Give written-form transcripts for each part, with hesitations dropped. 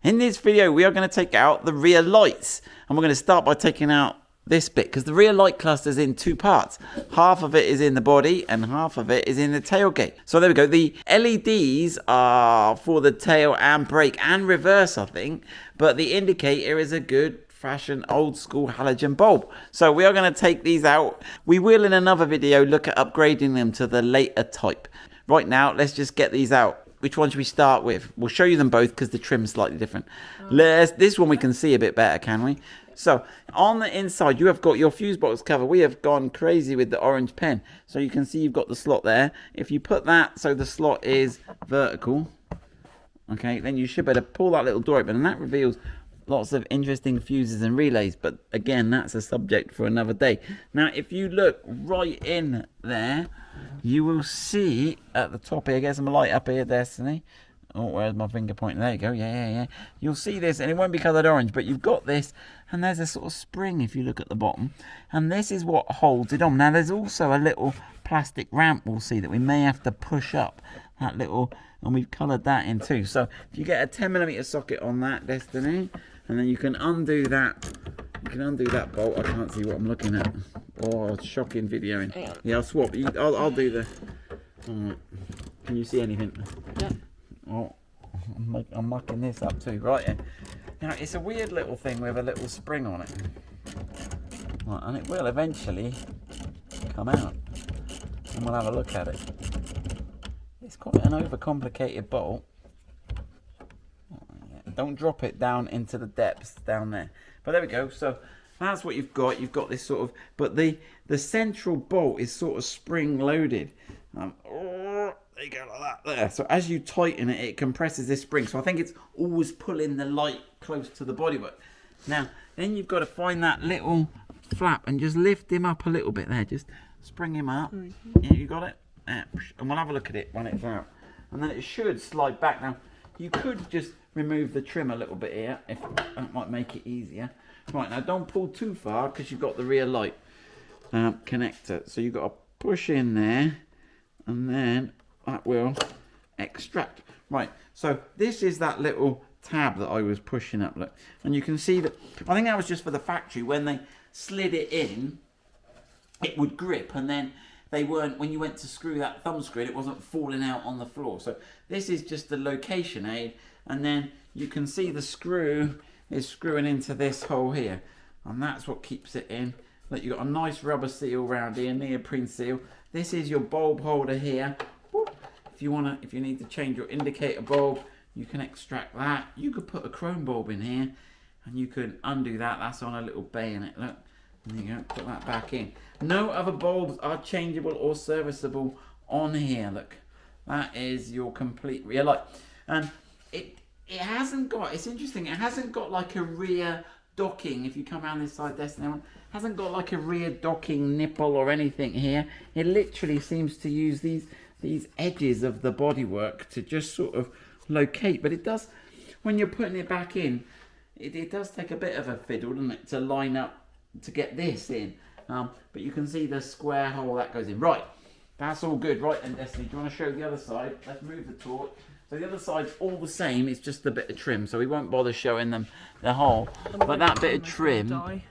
In this video, we are going to take out the rear lights, and we're going to start by taking out this bit because the rear light cluster is in two parts. Half of it is in the body and half of it is in the tailgate. So there we go. The LEDs are for the tail and brake and reverse, I think, but the indicator is a good fashion old school halogen bulb. So we are going to take these out. We will in another video look at upgrading them to the later type. Right now, let's just get these out. Which one should we start with? We'll show you them both because the trim's slightly different. This one we can see a bit better, can we? So, on the inside, you have got your fuse box cover. We have gone crazy with the orange pen. So, you can see you've got the slot there. If you put that so the slot is vertical, okay, then you should be able to pull that little door open. And that reveals lots of interesting fuses and relays. But, again, that's a subject for another day. Now, if you look right in there, you will see at the top here, get some light up here, Destiny. Oh, where's my finger pointing? There you go. Yeah. You'll see this, and it won't be coloured orange, but you've got this, and there's a sort of spring if you look at the bottom, and this is what holds it on. Now, there's also a little plastic ramp we'll see that we may have to push up that little, and we've coloured that in too. So if you get a 10mm socket on that, Destiny, and then you can undo that. You can undo that bolt. I can't see what I'm looking at. Oh, shocking videoing. Yeah, I'll swap. I'll do the... Right. Can you see anything? Yeah. Oh, I'm mucking this up too. Right. Now, it's a weird little thing with a little spring on it. Right, and it will eventually come out. And we'll have a look at it. It's quite an overcomplicated bolt. Don't drop it down into the depths down there. But there we go. So that's what you've got. You've got this sort of, but the central bolt is sort of spring loaded. There you go, like that there. So as you tighten it, it compresses this spring. So I think it's always pulling the light close to the bodywork. Now, then you've got to find that little flap and just lift him up a little bit there. Just spring him up. Yeah, you got it? And we'll have a look at it when it's out. And then it should slide back. Now, you could just remove the trim a little bit here, if that might make it easier. Right, now don't pull too far because you've got the rear light connector. So you've got to push in there, and then that will extract. Right, so this is that little tab that I was pushing up, look. And you can see that, I think that was just for the factory. When they slid it in, it would grip, and then they weren't, when you went to screw that thumb screw, it wasn't falling out on the floor. So this is just the location aid, and then you can see the screw is screwing into this hole here, and that's what keeps it in. Look, you've got a nice rubber seal around here, neoprene seal. This is your bulb holder here. If you need to change your indicator bulb, you can extract that. You could put a chrome bulb in here, and you can undo that. That's on a little bayonet, look. And you go, put that back in. No other bulbs are changeable or serviceable on here, look. That is your complete rear light. And it hasn't got, it's interesting, it hasn't got like a rear docking. If you come around this side, Destiny, it hasn't got like a rear docking nipple or anything here. It literally seems to use these edges of the bodywork to just sort of locate. But it does, when you're putting it back in, it does take a bit of a fiddle, doesn't it, to line up to get this in. But you can see the square hole that goes in. Right, that's all good. Right then, Destiny, do you want to show the other side? Let's move the torch. So the other side's all the same, it's just a bit of trim, so we won't bother showing them the hole. But that bit of trim,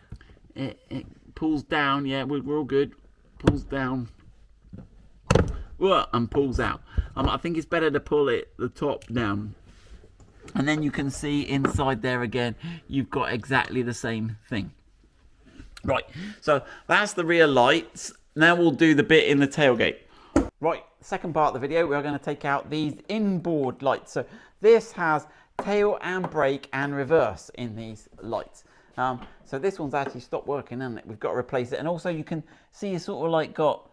it pulls down, yeah, we're all good. Pulls down, and pulls out. I think it's better to pull it the top down. And then you can see inside there again, you've got exactly the same thing. Right, so that's the rear lights. Now we'll do the bit in the tailgate. Right, second part of the video, we're going to take out these inboard lights. So this has tail and brake and reverse in these lights. So this one's actually stopped working, hasn't it? We've got to replace it. And also you can see it's sort of like got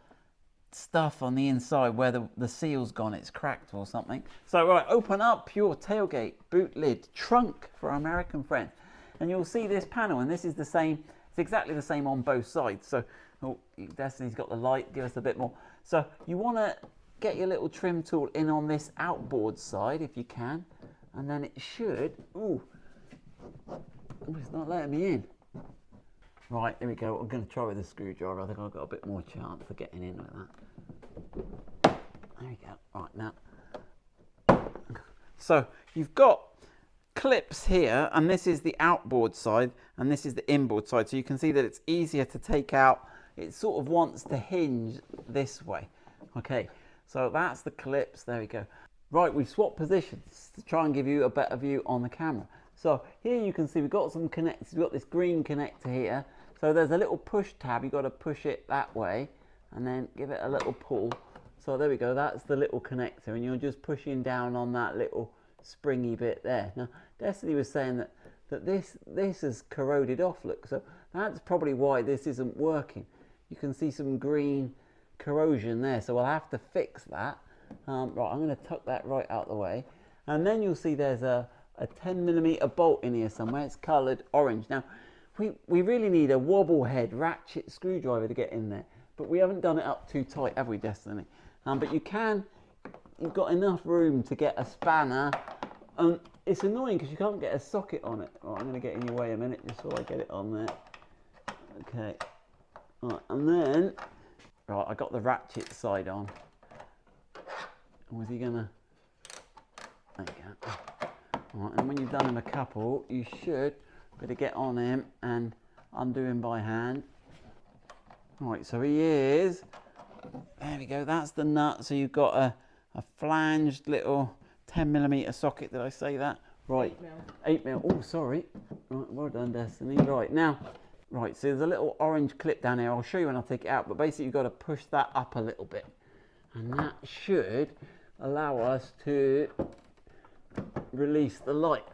stuff on the inside where the seal's gone. It's cracked or something. So right, open up your tailgate, boot lid, trunk for our American friends. And you'll see this panel, and this is the same. It's exactly the same on both sides. So, Destiny's got the light, give us a bit more. So you want to get your little trim tool in on this outboard side if you can. And then it should, it's not letting me in. Right, here we go. I'm going to try with a screwdriver. I think I've got a bit more chance of getting in with that. There we go. Right, now. So you've got clips here, and this is the outboard side and this is the inboard side, so you can see that it's easier to take out. It sort of wants to hinge this way. Okay, so that's the clips. There we go. Right, we've swapped positions to try and give you a better view on the camera. So here you can see we've got some connectors. We've got this green connector here. So there's a little push tab. You've got to push it that way and then give it a little pull. So there we go. That's the little connector, and you're just pushing down on that little springy bit there. Now, Destiny was saying that this has corroded off, look. So that's probably why this isn't working. You can see some green corrosion there. So we'll have to fix that. Right, I'm going to tuck that right out the way. And then you'll see there's a 10mm bolt in here somewhere. It's coloured orange. Now, we really need a wobble head ratchet screwdriver to get in there. But we haven't done it up too tight, have we, Destiny? But you've got enough room to get a spanner. And it's annoying because you can't get a socket on it. Right, I'm going to get in your way a minute just so I get it on there. Okay. Right, and then, right, I got the ratchet side on. Was he gonna? There you go. Right, and when you've done him a couple, you should better get on him and undo him by hand. Right, so he is. There we go. That's the nut. So you've got a flanged little 10mm socket. Did I say that? Right. 8mm. Oh, sorry. Right, well done, Destiny. Right now. Right, so there's a little orange clip down here. I'll show you when I take it out. But basically, you've got to push that up a little bit, and that should allow us to release the light.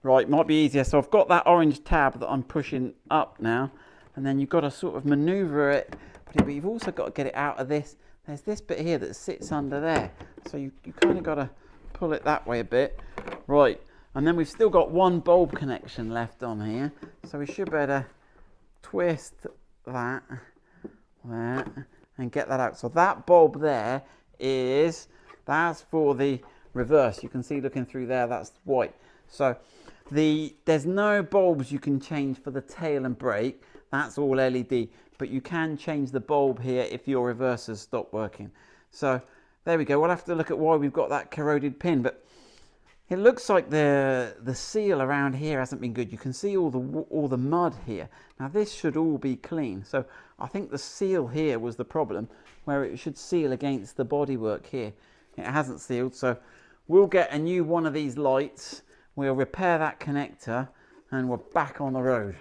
Right, might be easier. So I've got that orange tab that I'm pushing up now, and then you've got to sort of maneuver it, but you've also got to get it out of this. There's this bit here that sits under there, so you kind of got to pull it that way a bit. Right, and then we've still got one bulb connection left on here, so we should better twist that there and get that out. So that bulb there that's for the reverse. You can see looking through there, that's white. So there's no bulbs you can change for the tail and brake. That's all LED, but you can change the bulb here if your reversers stop working. So there we go. We'll have to look at why we've got that corroded pin, but it looks like the seal around here hasn't been good. You can see all the mud here. Now this should all be clean. So I think the seal here was the problem, where it should seal against the bodywork here. It hasn't sealed, so we'll get a new one of these lights. We'll repair that connector, and we're back on the road.